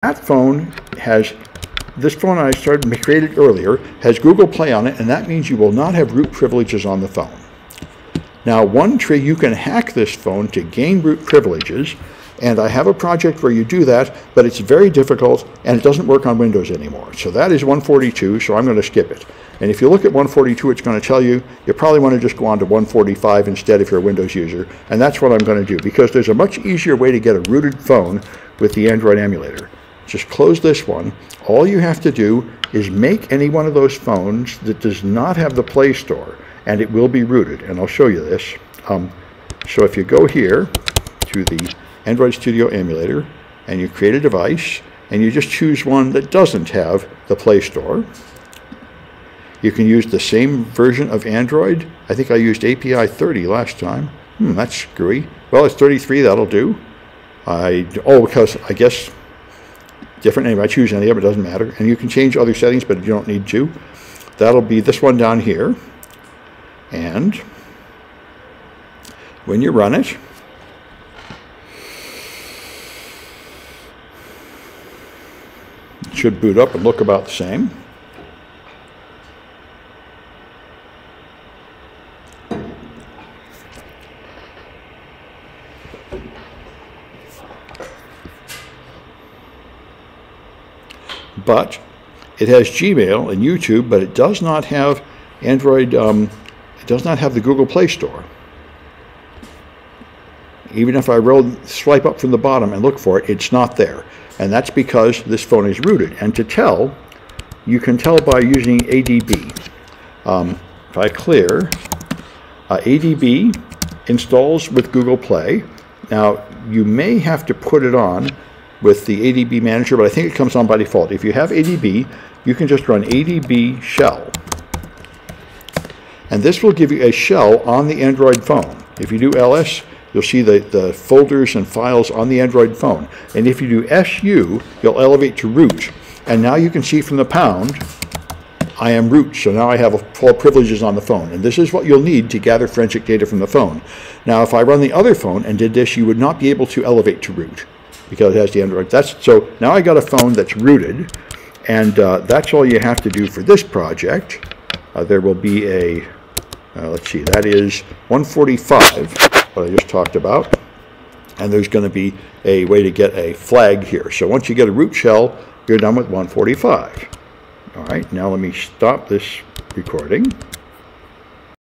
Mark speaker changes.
Speaker 1: That phone has, this phone I created earlier has Google Play on it, and that means you will not have root privileges on the phone. Now, one trick, you can hack this phone to gain root privileges, and I have a project where you do that, but it's very difficult, and it doesn't work on Windows anymore. So that is 142, so I'm going to skip it. And if you look at 142, it's going to tell you, you probably want to just go on to 145 instead if you're a Windows user, and that's what I'm going to do, because there's a much easier way to get a rooted phone with the Android emulator. Just close this one. All you have to do is make any one of those phones that does not have the Play Store, and it will be rooted, and I'll show you this. So if you go here to the Android Studio emulator, and you create a device, and you just choose one that doesn't have the Play Store. You can use the same version of Android. I think I used API 30 last time. That's screwy. Well, it's 33, that'll do. Because I guess different name, I choose any of it, doesn't matter. And you can change other settings, but you don't need to. That'll be this one down here. And when you run it, it should boot up and look about the same. But it has Gmail and YouTube, but it does not have Android, it does not have the Google Play Store. Even if I swipe up from the bottom and look for it, it's not there. And that's because this phone is rooted. And to tell, you can tell by using ADB. If I clear, ADB installs with Google Play. Now, you may have to put it on with the ADB manager, but I think it comes on by default. If you have ADB, you can just run ADB shell. And this will give you a shell on the Android phone. If you do ls, you'll see the folders and files on the Android phone. And if you do su, you'll elevate to root. And now you can see from the pound, I am root. So now I have full privileges on the phone. And this is what you'll need to gather forensic data from the phone. Now, if I run the other phone and did this, you would not be able to elevate to root, because it has the Android. So now I got a phone that's rooted, and that's all you have to do for this project. There will be a, let's see, that is 145, what I just talked about, and there's going to be a way to get a flag here. So once you get a root shell, you're done with 145. All right, now let me stop this recording.